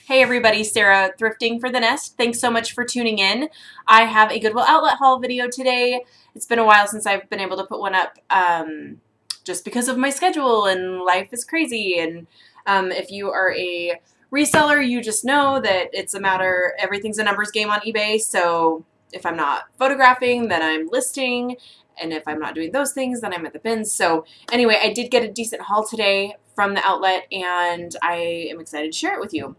Hey everybody, Sarah, Thrifting for the Nest. Thanks so much for tuning in. I have a Goodwill Outlet Haul video today. It's been a while since I've been able to put one up just because of my schedule and life is crazy. And if you are a reseller, you just know that it's a matter, everything's a numbers game on eBay. So if I'm not photographing, then I'm listing. And if I'm not doing those things, then I'm at the bins. So anyway, I did get a decent haul today from the outlet and I am excited to share it with you.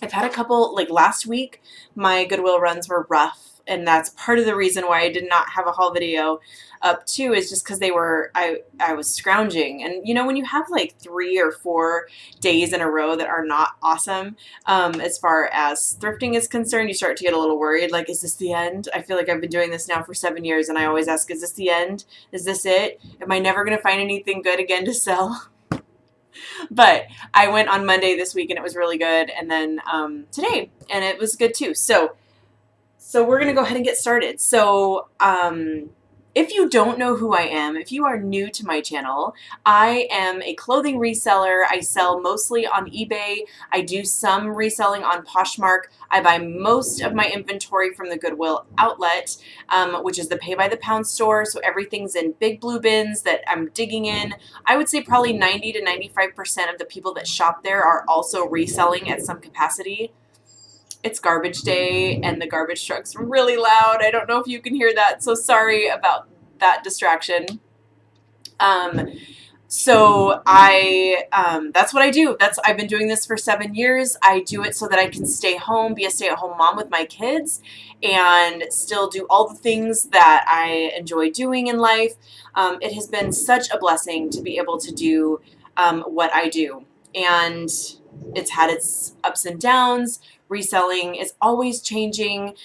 I've had a couple, like last week, my Goodwill runs were rough, and that's part of the reason why I did not have a haul video up too, is just because I was scrounging. And you know, when you have like 3 or 4 days in a row that are not awesome, as far as thrifting is concerned, you start to get a little worried, like, is this the end? I feel like I've been doing this now for 7 years, and I always ask, is this the end? Is this it? Am I never going to find anything good again to sell? But I went on Monday this week and it was really good, and then today and it was good too. So we're gonna go ahead and get started. So if you don't know who I am, if you are new to my channel, I am a clothing reseller. I sell mostly on eBay. I do some reselling on Poshmark. I buy most of my inventory from the Goodwill Outlet, which is the pay by the pound store. So everything's in big blue bins that I'm digging in. I would say probably 90 to 95% of the people that shop there are also reselling at some capacity. It's garbage day and the garbage truck's really loud. I don't know if you can hear that, so sorry about that distraction. So that's what I do. I've been doing this for 7 years. I do it so that I can stay home, be a stay-at-home mom with my kids, and still do all the things that I enjoy doing in life. It has been such a blessing to be able to do what I do. And it's had its ups and downs. Reselling is always changing.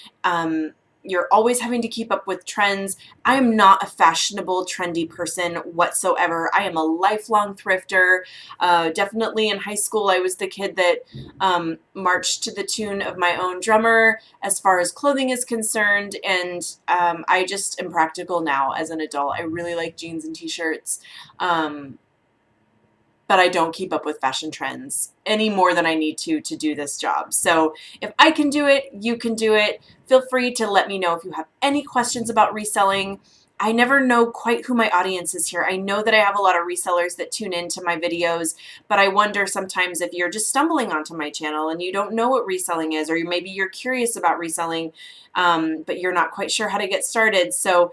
You're always having to keep up with trends. I am not a fashionable, trendy person whatsoever. I am a lifelong thrifter. Definitely in high school, I was the kid that marched to the tune of my own drummer as far as clothing is concerned. And I just am practical now as an adult. I really like jeans and t-shirts. But I don't keep up with fashion trends any more than I need to do this job. So if I can do it, you can do it. Feel free to let me know if you have any questions about reselling. I never know quite who my audience is here. I know that I have a lot of resellers that tune into my videos, but I wonder sometimes if you're just stumbling onto my channel and you don't know what reselling is, or maybe you're curious about reselling, but you're not quite sure how to get started. So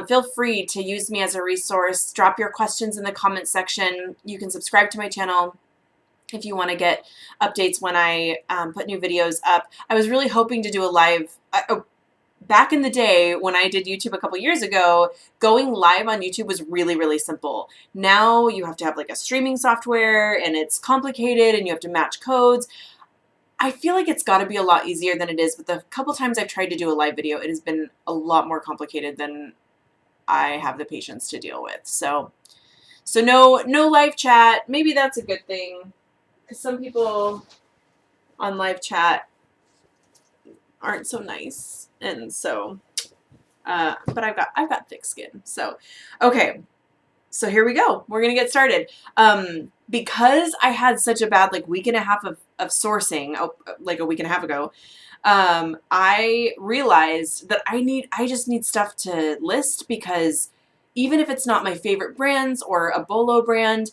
feel free to use me as a resource. Drop your questions in the comment section. You can subscribe to my channel if you want to get updates when I put new videos up. I was really hoping to do a live. Back in the day when I did YouTube a couple years ago, going live on YouTube was really, really simple. Now you have to have like a streaming software and it's complicated and you have to match codes. I feel like it's got to be a lot easier than it is, but the couple times I've tried to do a live video, it has been a lot more complicated than I have the patience to deal with. So no live chat. Maybe that's a good thing, because some people on live chat aren't so nice. And so, but I've got thick skin. So, okay. So here we go. We're going to get started. Because I had such a bad, like, week and a half of sourcing, like a week and a half ago, I realized that I just need stuff to list, because even if it's not my favorite brands or a Bolo brand,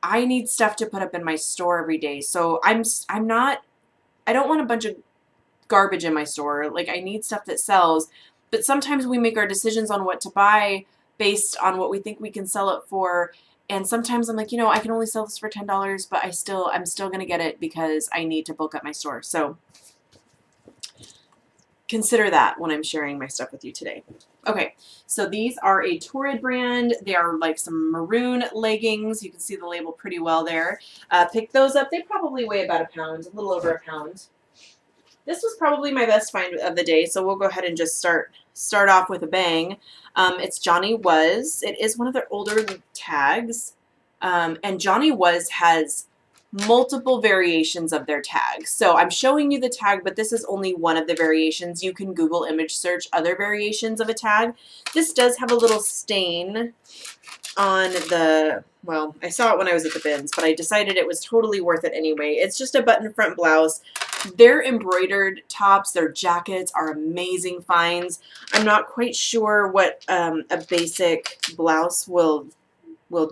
I need stuff to put up in my store every day. So I don't want a bunch of garbage in my store. Like, I need stuff that sells, but sometimes we make our decisions on what to buy based on what we think we can sell it for. And sometimes I'm like, I can only sell this for $10, but I'm still going to get it because I need to bulk up my store. So consider that when I'm sharing my stuff with you today. Okay, so these are a Torrid brand. They are like some maroon leggings. You can see the label pretty well there. Pick those up. They probably weigh about a pound, a little over a pound. This was probably my best find of the day, so we'll go ahead and just start off with a bang. It's Johnny Was. It is one of their older tags, and Johnny Was has multiple variations of their tag. So I'm showing you the tag, but this is only one of the variations. You can Google image search other variations of a tag. This does have a little stain on the, well, I saw it when I was at the bins, but I decided it was totally worth it anyway. It's just a button front blouse. Their embroidered tops, their jackets are amazing finds. I'm not quite sure what a basic blouse will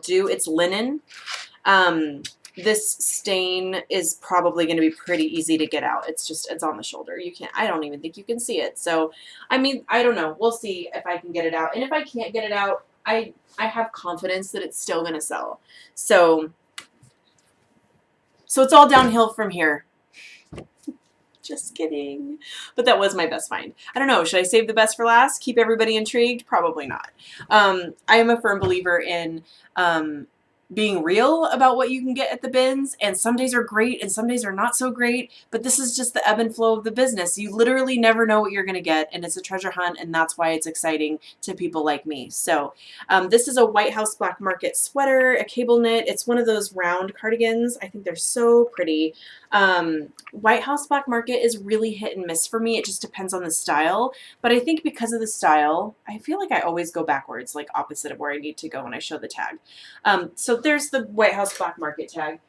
do. It's linen. This stain is probably going to be pretty easy to get out. It's on the shoulder. You can't, I don't even think you can see it. So, I mean, I don't know. We'll see if I can get it out. And if I can't get it out, I have confidence that it's still going to sell. So it's all downhill from here. Just kidding. But that was my best find. I don't know. Should I save the best for last? Keep everybody intrigued? Probably not. I am a firm believer in being real about what you can get at the bins, and some days are great and some days are not so great, but this is just the ebb and flow of the business. You literally never know what you're going to get, and it's a treasure hunt, and that's why it's exciting to people like me. So this is a White House Black Market sweater, a cable knit. It's one of those round cardigans. I think they're so pretty. White House Black Market is really hit and miss for me. It just depends on the style, but I think because of the style, I feel like I always go backwards, like opposite of where I need to go when I show the tag. So there's the White House Black Market tag.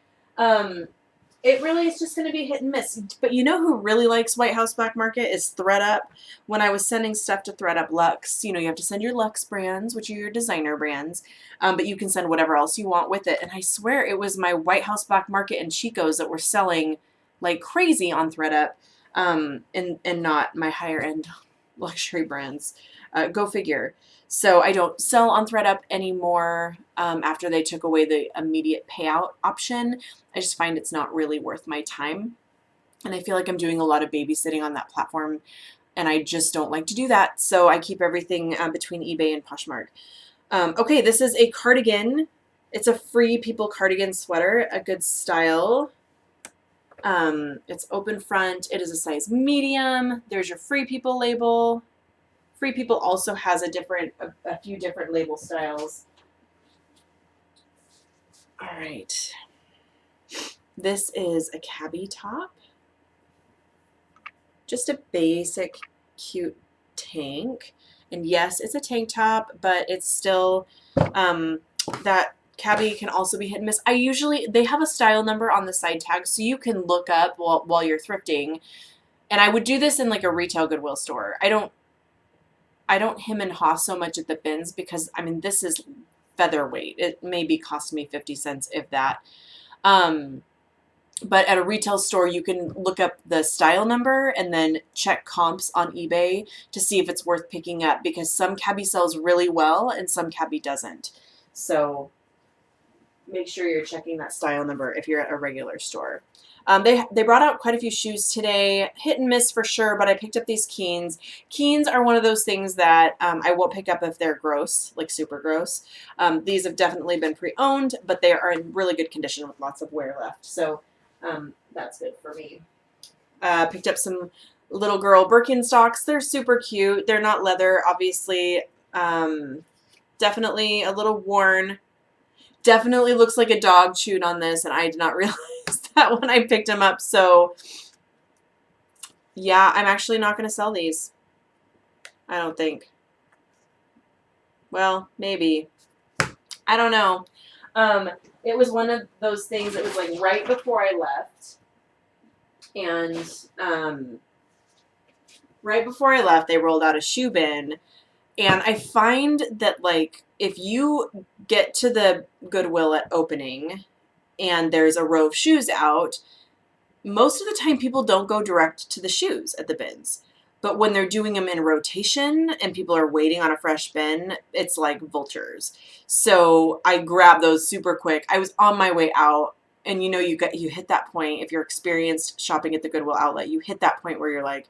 It really is just going to be hit and miss. But you know who really likes White House Black Market is thredUP. When I was sending stuff to thredUP Luxe, you know, you have to send your Luxe brands, which are your designer brands, but you can send whatever else you want with it. And I swear it was my White House Black Market and Chico's that were selling like crazy on thredUP, and not my higher end luxury brands. Go figure. So I don't sell on thredUP anymore after they took away the immediate payout option. I just find it's not really worth my time. And I feel like I'm doing a lot of babysitting on that platform, and I just don't like to do that. So I keep everything between eBay and Poshmark. Okay, this is a cardigan. It's a Free People cardigan sweater, a good style. It's open front. It is a size medium. There's your Free People label. Free People also has a few different label styles. All right. This is a cabbie top. Just a basic, cute tank. And yes, it's a tank top, but it's still, that cabbie can also be hit and miss. They have a style number on the side tag, so you can look up while you're thrifting. And I would do this in like a retail Goodwill store. I don't hem and haw so much at the bins because, I mean, this is featherweight. It maybe cost me 50 cents, if that. But at a retail store, you can look up the style number and then check comps on eBay to see if it's worth picking up, because some cabbie sells really well and some cabbie doesn't. So make sure you're checking that style number if you're at a regular store. They brought out quite a few shoes today. Hit and miss for sure, but I picked up these Keens. Keens are one of those things that I won't pick up if they're gross, like super gross. These have definitely been pre-owned, but they are in really good condition with lots of wear left. So that's good for me. Picked up some little girl Birkenstocks. They're super cute. They're not leather, obviously. Definitely a little worn. Definitely looks like a dog chewed on this, and I did not realize that when I picked them up. So yeah, I'm actually not going to sell these. I don't think. Well, maybe. I don't know. It was one of those things that was like right before I left. And right before I left, they rolled out a shoe bin. And I find that, like, if you get to the Goodwill at opening and there's a row of shoes out, most of the time people don't go direct to the shoes at the bins. But when they're doing them in rotation and people are waiting on a fresh bin, it's like vultures. So I grabbed those super quick. I was on my way out, and you know, you hit that point, if you're experienced shopping at the Goodwill outlet, you hit that point where you're like,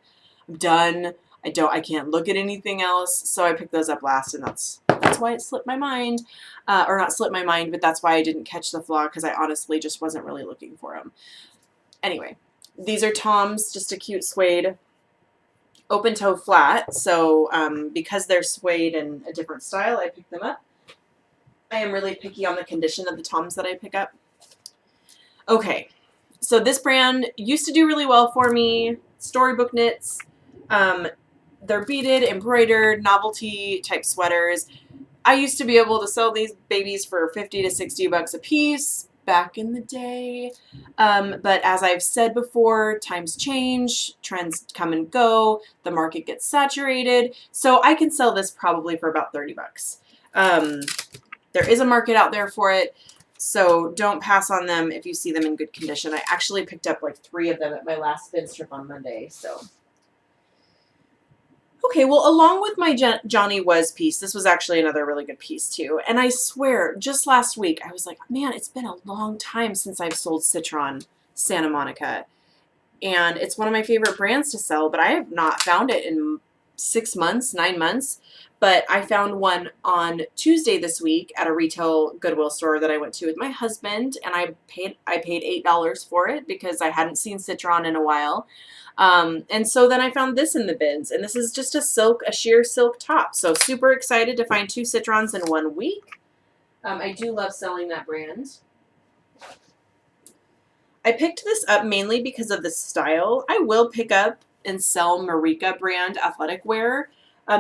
I'm done. I can't look at anything else. So I picked those up last, and that's why it slipped my mind. Or not slipped my mind, but that's why I didn't catch the vlog, because I honestly just wasn't really looking for them. Anyway, these are Tom's, just a cute suede open toe flat. So because they're suede and a different style, I picked them up. I am really picky on the condition of the Toms that I pick up. Okay, so this brand used to do really well for me. Storybook knits. They're beaded, embroidered, novelty type sweaters. I used to be able to sell these babies for 50 to 60 bucks a piece back in the day. But as I've said before, times change, trends come and go, the market gets saturated. So I can sell this probably for about 30 bucks. There is a market out there for it. So don't pass on them if you see them in good condition. I actually picked up like 3 of them at my last bin trip on Monday. So okay, well, along with my Johnny Was piece, this was actually another really good piece too. And I swear, just last week, I was like, man, it's been a long time since I've sold Citron Santa Monica. And it's one of my favorite brands to sell, but I have not found it in 6 months, 9 months. But I found one on Tuesday this week at a retail Goodwill store that I went to with my husband, and I paid $8 for it because I hadn't seen Citron in a while. And so then I found this in the bins, and this is just a sheer silk top. So super excited to find 2 Citrons in 1 week. I do love selling that brand. I picked this up mainly because of the style. I will pick up and sell Marika brand athletic wear.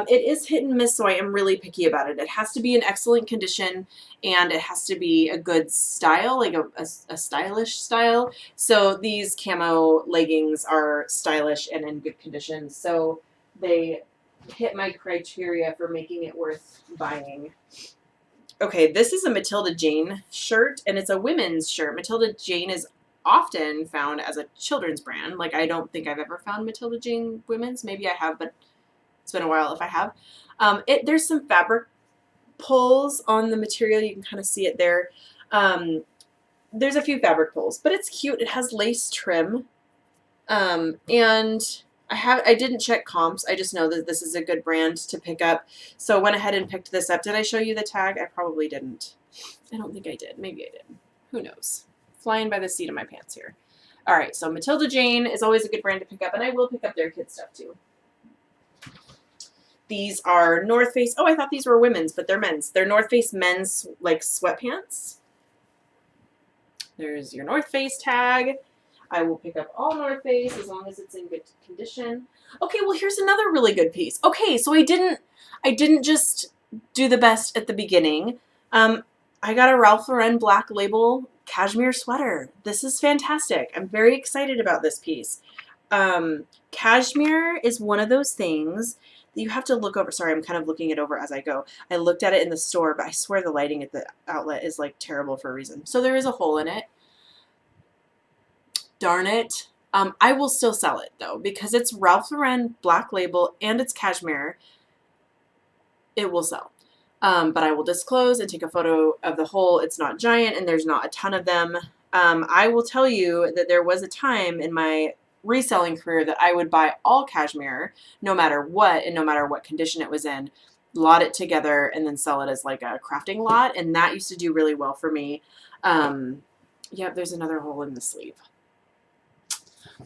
It is hit and miss, so I am really picky about it. It has to be in excellent condition, and it has to be a good style, like a stylish style. So these camo leggings are stylish and in good condition, so they hit my criteria for making it worth buying. Okay, this is a Matilda Jane shirt, and it's a women's shirt. Matilda Jane is often found as a children's brand. Like, I don't think I've ever found Matilda Jane women's. Maybe I have, but it's been a while if I have. There's some fabric pulls on the material. You can kind of see it there. There's a few fabric pulls, but it's cute. It has lace trim. And I didn't check comps. I just know that this is a good brand to pick up. So I went ahead and picked this up. Did I show you the tag? I probably didn't. I don't think I did. Maybe I did. Who knows? Flying by the seat of my pants here. All right, so Matilda Jane is always a good brand to pick up, and I will pick up their kids stuff too. These are North Face. Oh, I thought these were women's, but they're men's. They're North Face men's, like, sweatpants. There's your North Face tag. I will pick up all North Face as long as it's in good condition. Okay, well, here's another really good piece. Okay, so I didn't just do the best at the beginning. I got a Ralph Lauren Black Label cashmere sweater. This is fantastic. I'm very excited about this piece. Cashmere is one of those things that you have to look over. Sorry, I'm kind of looking it over as I go. I looked at it in the store, but I swear the lighting at the outlet is like terrible for a reason. So there is a hole in it. Darn it. I will still sell it though, because it's Ralph Lauren Black Label and it's cashmere. It will sell. But I will disclose and take a photo of the hole. It's not giant and there's not a ton of them. I will tell you that there was a time in my reselling career that I would buy all cashmere, no matter what and no matter what condition it was in, lot it together and then sell it as like a crafting lot. And that used to do really well for me. Yeah, there's another hole in the sleeve.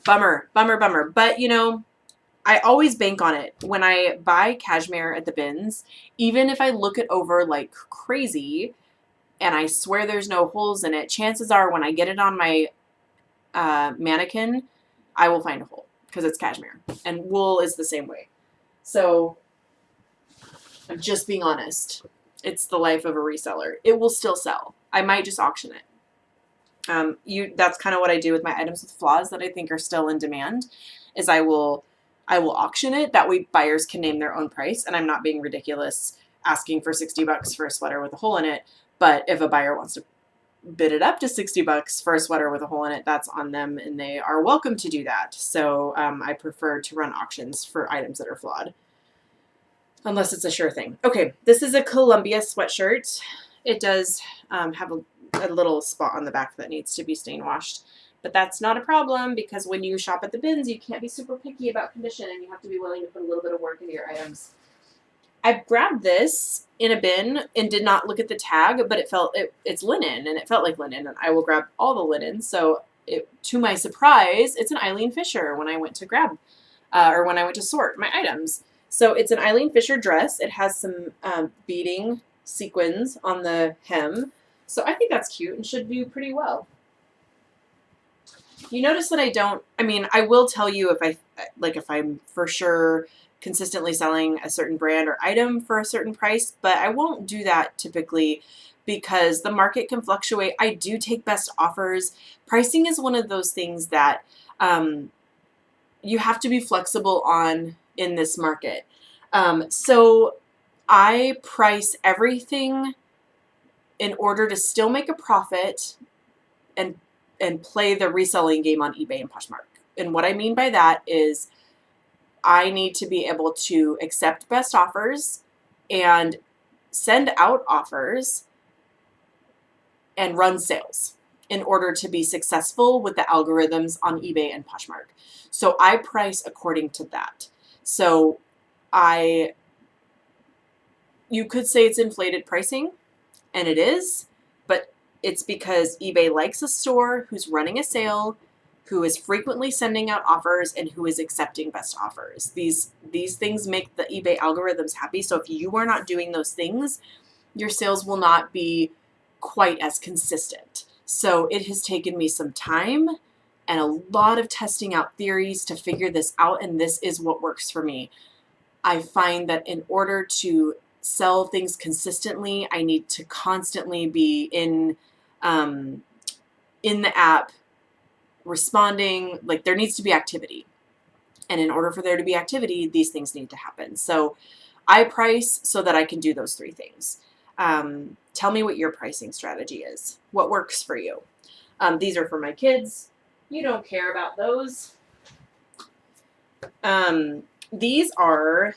Bummer, bummer, bummer. But you know, I always bank on it. When I buy cashmere at the bins, even if I look it over like crazy and I swear there's no holes in it, chances are when I get it on my mannequin, I will find a hole because it's cashmere. And wool is the same way. So I'm just being honest. It's the life of a reseller. It will still sell. I might just auction it. That's kind of what I do with my items with flaws that I think are still in demand, is I will auction it. That way buyers can name their own price, and I'm not being ridiculous asking for 60 bucks for a sweater with a hole in it. But if a buyer wants to bid it up to 60 bucks for a sweater with a hole in it, that's on them, and they are welcome to do that. So I prefer to run auctions for items that are flawed, unless it's a sure thing. Okay, this is a Columbia sweatshirt. It does have a little spot on the back that needs to be stain washed. But that's not a problem, because when you shop at the bins, you can't be super picky about condition, and you have to be willing to put a little bit of work into your items. I grabbed this in a bin and did not look at the tag, but it's linen, and it felt like linen, and I will grab all the linen. So to my surprise, it's an Eileen Fisher when I went to grab, or when I went to sort my items. So it's an Eileen Fisher dress. It has some beading sequins on the hem. So I think that's cute and should do pretty well. You notice that I will tell you if I'm for sure consistently selling a certain brand or item for a certain price, but I won't do that typically because the market can fluctuate. I do take best offers. Pricing is one of those things that you have to be flexible on in this market. So I price everything in order to still make a profit and play the reselling game on eBay and Poshmark. And what I mean by that is I need to be able to accept best offers and send out offers and run sales in order to be successful with the algorithms on eBay and Poshmark. So I price according to that. So you could say it's inflated pricing, and it is, but it's because eBay likes a store who's running a sale, who is frequently sending out offers, and who is accepting best offers. These things make the eBay algorithms happy. So if you are not doing those things, your sales will not be quite as consistent. So it has taken me some time and a lot of testing out theories to figure this out, and this is what works for me. I find that in order to sell things consistently, I need to constantly be in the app responding. Like, there needs to be activity. And in order for there to be activity, these things need to happen. So I price so that I can do those three things. Tell me what your pricing strategy is. What works for you? These are for my kids. You don't care about those. These are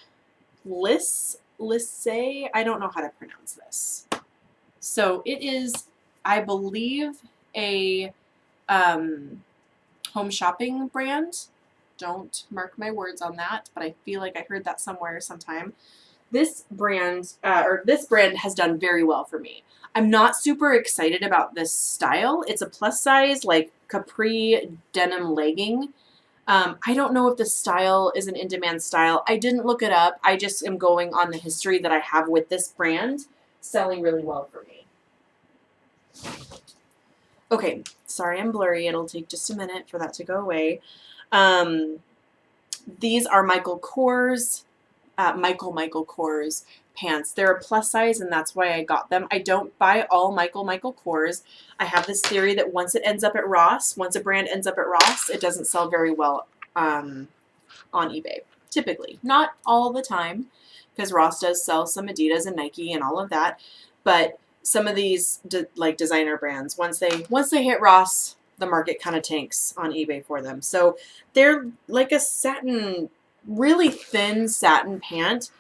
Lissay. I don't know how to pronounce this. So it is, I believe, a home shopping brand. Don't mark my words on that, but I feel like I heard that somewhere sometime. This brand has done very well for me. I'm not super excited about this style. It's a plus size, like capri denim legging. I don't know if the style is an in-demand style. I didn't look it up. I just am going on the history that I have with this brand selling really well for me. Okay, sorry I'm blurry. It'll take just a minute for that to go away. These are Michael Kors pants. They're a plus size, and that's why I got them. I don't buy all Michael Kors. I have this theory that once a brand ends up at Ross, it doesn't sell very well on eBay. Typically, not all the time, because Ross does sell some Adidas and Nike and all of that. But some of these designer brands, once they hit Ross, the market kind of tanks on eBay for them. So they're like a satin, really thin satin pant,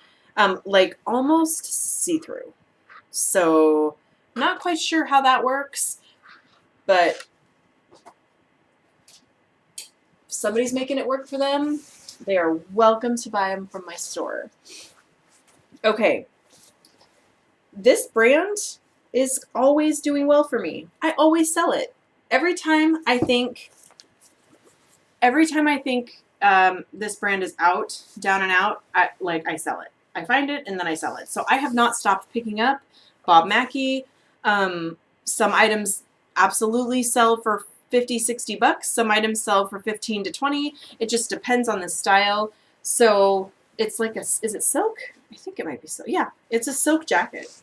like almost see-through. So not quite sure how that works, but if somebody's making it work for them, they are welcome to buy them from my store. Okay. This brand is always doing well for me. I always sell it. Every time I think this brand is out, down and out, I sell it. I find it and then I sell it. So I have not stopped picking up Bob Mackie. Some items absolutely sell for $50-$60. Some items sell for $15 to $20. It just depends on the style. So it's like is it silk? I think it might be silk. Yeah, it's a silk jacket.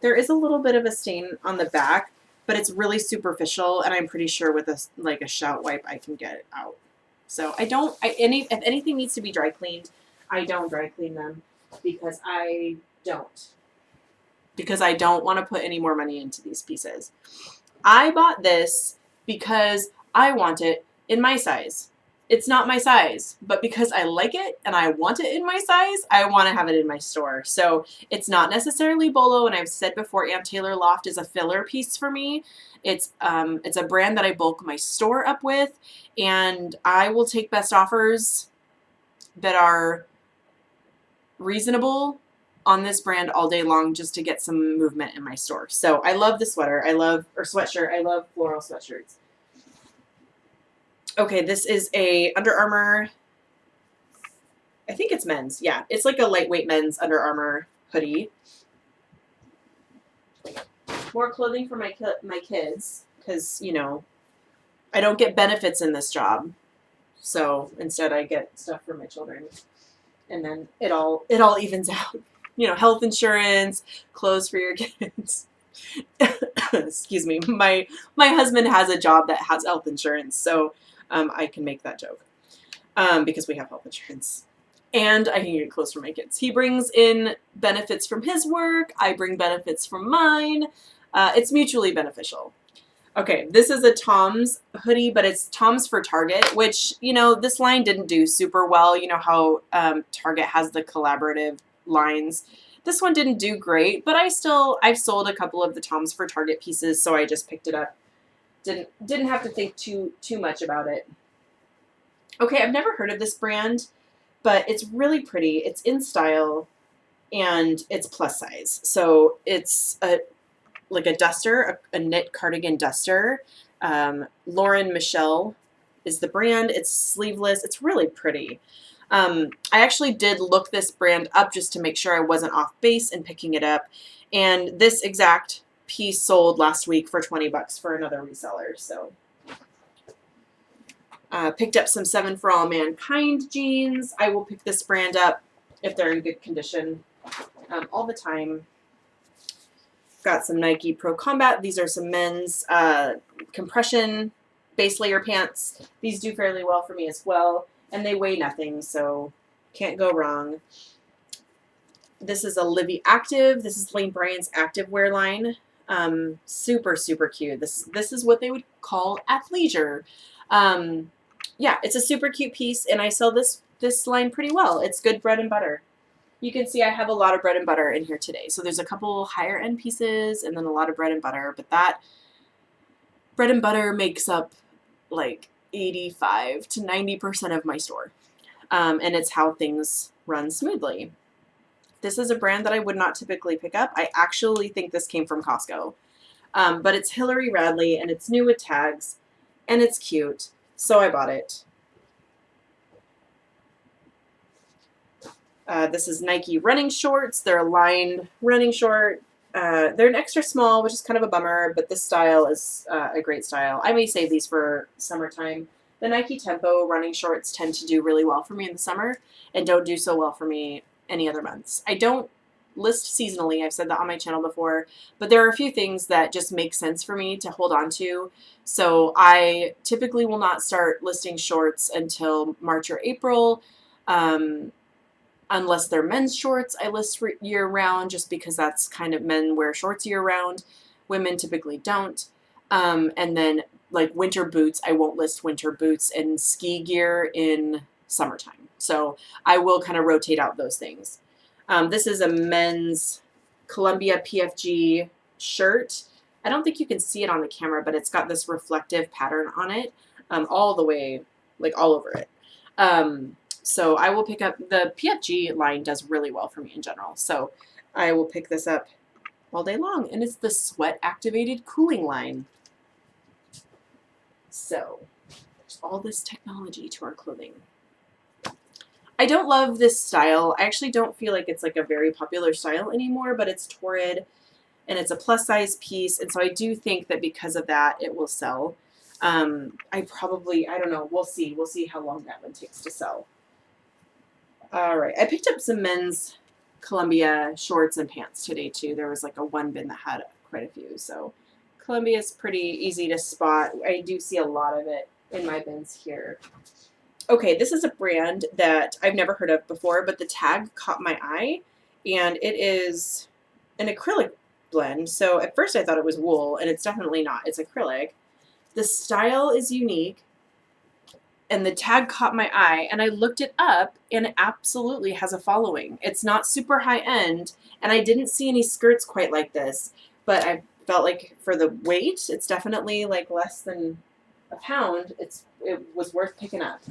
There is a little bit of a stain on the back, but it's really superficial, and I'm pretty sure with a shout wipe I can get it out. So if anything needs to be dry cleaned, I don't dry clean them because I don't want to put any more money into these pieces. I bought this because I want it in my size. It's not my size, but because I like it and I want it in my size, I want to have it in my store. So it's not necessarily Bolo, and I've said before, Ann Taylor Loft is a filler piece for me. It's a brand that I bulk my store up with, and I will take best offers that are reasonable on this brand all day long just to get some movement in my store. So I love the sweatshirt. I love floral sweatshirts. Okay, this is a Under Armour, I think it's men's. Yeah, it's like a lightweight men's Under Armour hoodie. More clothing for my kids because, I don't get benefits in this job. So instead I get stuff for my children. And then it all evens out. You know, health insurance, clothes for your kids. Excuse me. My husband has a job that has health insurance, so I can make that joke because we have health insurance. And I can get clothes for my kids. He brings in benefits from his work. I bring benefits from mine. It's mutually beneficial. Okay, this is a Tom's hoodie, but it's Tom's for Target, which, you know, this line didn't do super well. You know how Target has the collaborative lines. This one didn't do great, but I've sold a couple of the Tom's for Target pieces, so I just picked it up. Didn't have to think too much about it. Okay, I've never heard of this brand, but it's really pretty. It's in style, and it's plus size. So it's like a duster, a knit cardigan duster. Lauren Michelle is the brand. It's sleeveless. It's really pretty. I actually did look this brand up just to make sure I wasn't off base in picking it up. And this exact piece sold last week for $20 for another reseller. So picked up some 7 for All Mankind jeans. I will pick this brand up if they're in good condition all the time. Got some Nike Pro Combat. These are some men's compression base layer pants. These do fairly well for me as well. And they weigh nothing, so can't go wrong. This is a Livy Active. This is Lane Bryant's activewear line. Super, super cute. This is what they would call athleisure. Yeah, it's a super cute piece, and I sell this line pretty well. It's good bread and butter. You can see I have a lot of bread and butter in here today. So there's a couple higher end pieces and then a lot of bread and butter, but that bread and butter makes up like 85 to 90% of my store. And it's how things run smoothly. This is a brand that I would not typically pick up. I actually think this came from Costco. But it's Hillary Radley, and it's new with tags, and it's cute. So I bought it. This is Nike running shorts. They're a lined running short. They're an extra small, which is kind of a bummer, but this style is a great style. I may save these for summertime. The Nike Tempo running shorts tend to do really well for me in the summer and don't do so well for me any other months. I don't list seasonally. I've said that on my channel before, but there are a few things that just make sense for me to hold on to. So I typically will not start listing shorts until March or April. Unless they're men's shorts, I list year round just because that's kind of men wear shorts year round. Women typically don't. And then like winter boots, I won't list winter boots and ski gear in summertime. So I will kind of rotate out those things. This is a men's Columbia PFG shirt. I don't think you can see it on the camera, but it's got this reflective pattern on it all the way, like all over it. So I will pick up, the PFG line does really well for me in general. So I will pick this up all day long. And it's the sweat activated cooling line. So there's all this technology to our clothing. I don't love this style. I actually don't feel like it's like a very popular style anymore, but it's Torrid and it's a plus size piece. And so I do think that because of that, it will sell. I don't know. We'll see. We'll see how long that one takes to sell. All right. I picked up some men's Columbia shorts and pants today too. There was like a one bin that had quite a few. So Columbia is pretty easy to spot. I do see a lot of it in my bins here. Okay, this is a brand that I've never heard of before, but the tag caught my eye, and it is an acrylic blend. So at first I thought it was wool, and it's definitely not. It's acrylic. The style is unique, and the tag caught my eye, and I looked it up, and it absolutely has a following. It's not super high-end, and I didn't see any skirts quite like this, but I felt like for the weight, it's definitely like less than a pound. It was worth picking up.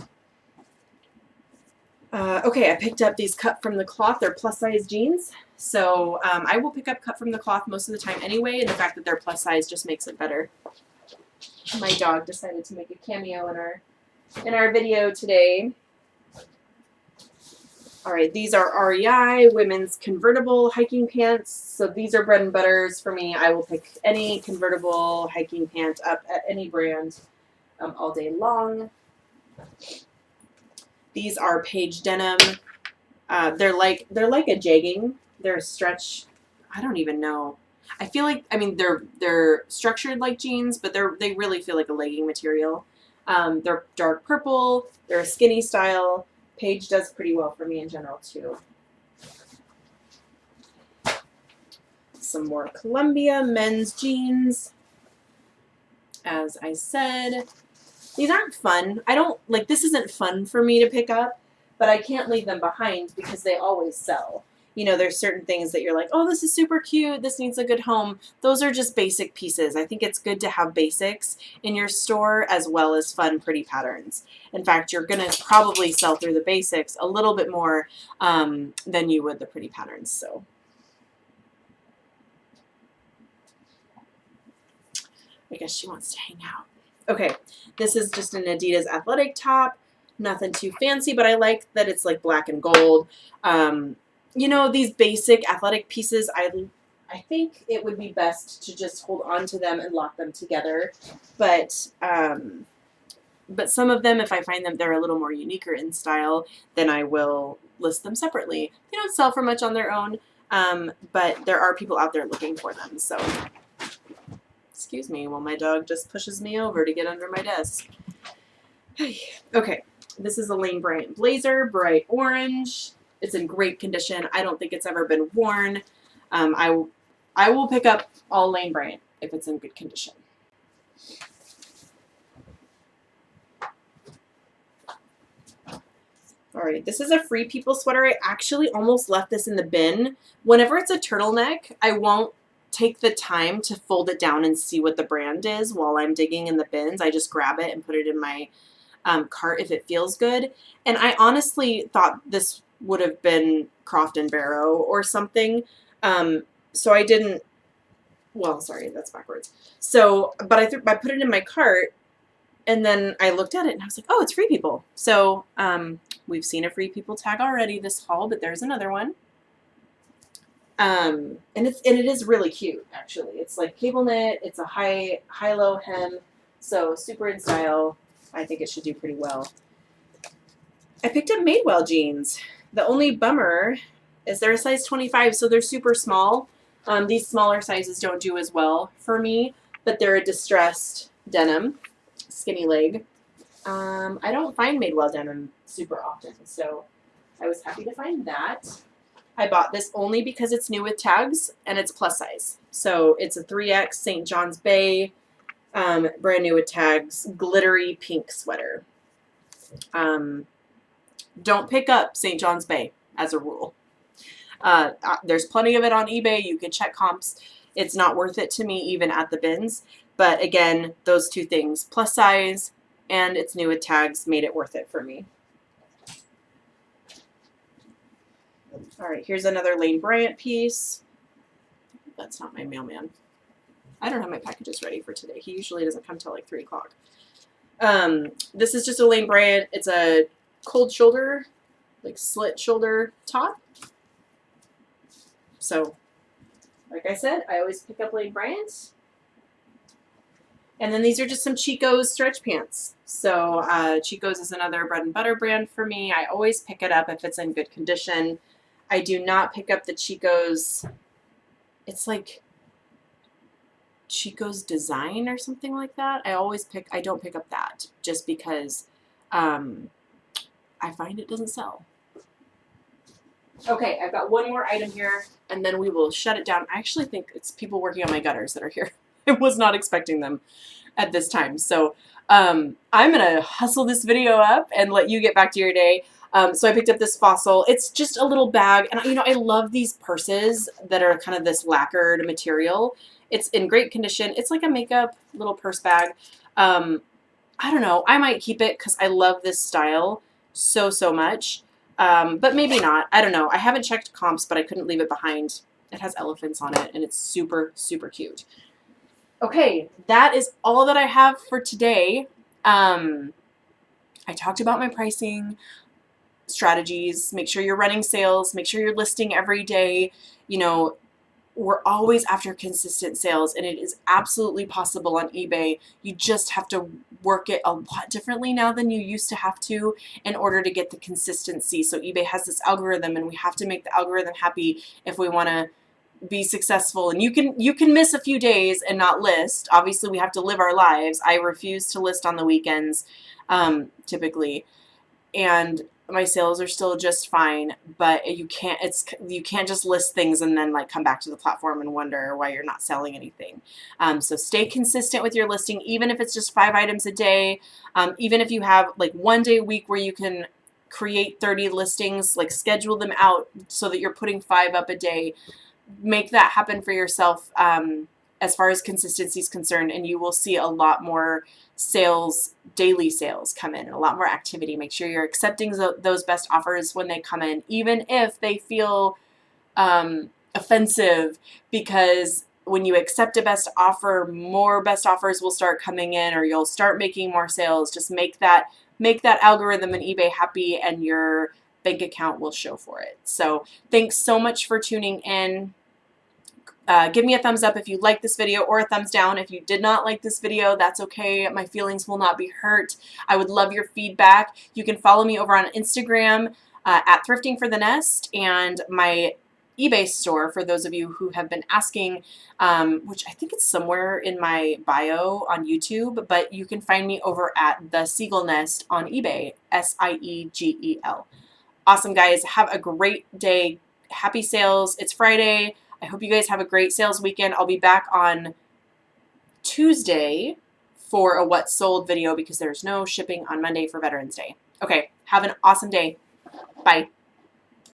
Okay, I picked up these cut from the cloth. They're plus size jeans. So I will pick up cut from the cloth most of the time anyway, and the fact that they're plus size just makes it better. My dog decided to make a cameo in our video today. All right, these are REI women's convertible hiking pants. So these are bread and butters for me. I will pick any convertible hiking pant up at any brand. all day long. These are Paige denim. They're like a jegging. They're a stretch. I don't even know. I feel like, I mean, they're structured like jeans, but they really feel like a legging material. They're dark purple. They're a skinny style. Paige does pretty well for me in general too. Some more Columbia men's jeans. As I said, these aren't fun. I don't, like, this isn't fun for me to pick up, but I can't leave them behind because they always sell. You know, there's certain things that you're like, oh, this is super cute. This needs a good home. Those are just basic pieces. I think it's good to have basics in your store as well as fun, pretty patterns. In fact, you're going to probably sell through the basics a little bit more than you would the pretty patterns. So I guess she wants to hang out. Okay, this is just an Adidas athletic top. Nothing too fancy, but I like that it's like black and gold. You know, these basic athletic pieces, I think it would be best to just hold on to them and lock them together. But some of them, if I find them they're a little more unique or in style, then I will list them separately. They don't sell for much on their own, but there are people out there looking for them. So, excuse me while my dog just pushes me over to get under my desk. Okay, this is a Lane Bryant blazer, bright orange. It's in great condition. I don't think it's ever been worn. I will pick up all Lane Bryant if it's in good condition. All right, this is a Free People sweater. I actually almost left this in the bin. Whenever it's a turtleneck, I won't take the time to fold it down and see what the brand is while I'm digging in the bins. I just grab it and put it in my cart if it feels good. And I honestly thought this would have been Croft and Barrow or something. So I didn't, well, sorry, that's backwards. So, but I put it in my cart and then I looked at it and I was like, oh, it's Free People. So we've seen a Free People tag already this haul, but there's another one. And it is really cute, actually. It's like cable knit. It's a high-low hem, so super in style. I think it should do pretty well. I picked up Madewell jeans. The only bummer is they're a size 25, so they're super small. These smaller sizes don't do as well for me, but they're a distressed denim, skinny leg. I don't find Madewell denim super often, so I was happy to find that. I bought this only because it's new with tags and it's plus size. So it's a 3X St. John's Bay, brand new with tags, glittery pink sweater. Don't pick up St. John's Bay as a rule. There's plenty of it on eBay. You can check comps. It's not worth it to me even at the bins. But again, those two things, plus size and it's new with tags, made it worth it for me. All right, here's another Lane Bryant piece. That's not my mailman. I don't have my packages ready for today. He usually doesn't come till like 3 o'clock. This is just a Lane Bryant. It's a cold shoulder, like slit shoulder top. So, like I said, I always pick up Lane Bryant. And then these are just some Chico's stretch pants. So Chico's is another bread and butter brand for me. I always pick it up if it's in good condition. I do not pick up the Chico's, it's like Chico's Design or something like that. I don't pick up that just because I find it doesn't sell. Okay, I've got one more item here and then we will shut it down. I actually think it's people working on my gutters that are here. I was not expecting them at this time. So I'm going to hustle this video up and let you get back to your day. So I picked up this Fossil. It's just a little bag. And, you know, I love these purses that are kind of this lacquered material. It's in great condition. It's like a makeup little purse bag. I don't know. I might keep it because I love this style so much. But maybe not. I don't know. I haven't checked comps, but I couldn't leave it behind. It has elephants on it, and it's super cute. Okay, that is all that I have for today. I talked about my pricing strategies. Make sure you're running sales. Make sure you're listing every day. You know, we're always after consistent sales, and it is absolutely possible on eBay. You just have to work it a lot differently now than you used to have to in order to get the consistency. So eBay has this algorithm, and we have to make the algorithm happy if we want to be successful. And you can miss a few days and not list. Obviously, we have to live our lives. I refuse to list on the weekends, typically, and my sales are still just fine. But you can't just list things and then like come back to the platform and wonder why you're not selling anything. So stay consistent with your listing, even if it's just 5 items a day. Even if you have like 1 day a week where you can create 30 listings, like schedule them out so that you're putting 5 up a day. Make that happen for yourself, as far as consistency is concerned, and you will see a lot more sales, daily sales come in, and a lot more activity. Make sure you're accepting those best offers when they come in, even if they feel offensive, because when you accept a best offer, more best offers will start coming in, or you'll start making more sales. Just make that algorithm in eBay happy, and your bank account will show for it. So thanks so much for tuning in. Give me a thumbs up if you like this video, or a thumbs down if you did not like this video. That's okay. My feelings will not be hurt. I would love your feedback. You can follow me over on Instagram at Thrifting for the Nest, and my eBay store for those of you who have been asking, which I think it's somewhere in my bio on YouTube, but you can find me over at The Seagull Nest on eBay, SIEGEL. Awesome, guys. Have a great day. Happy sales. It's Friday. I hope you guys have a great sales weekend. I'll be back on Tuesday for a What Sold video because there's no shipping on Monday for Veterans Day. Okay, have an awesome day. Bye.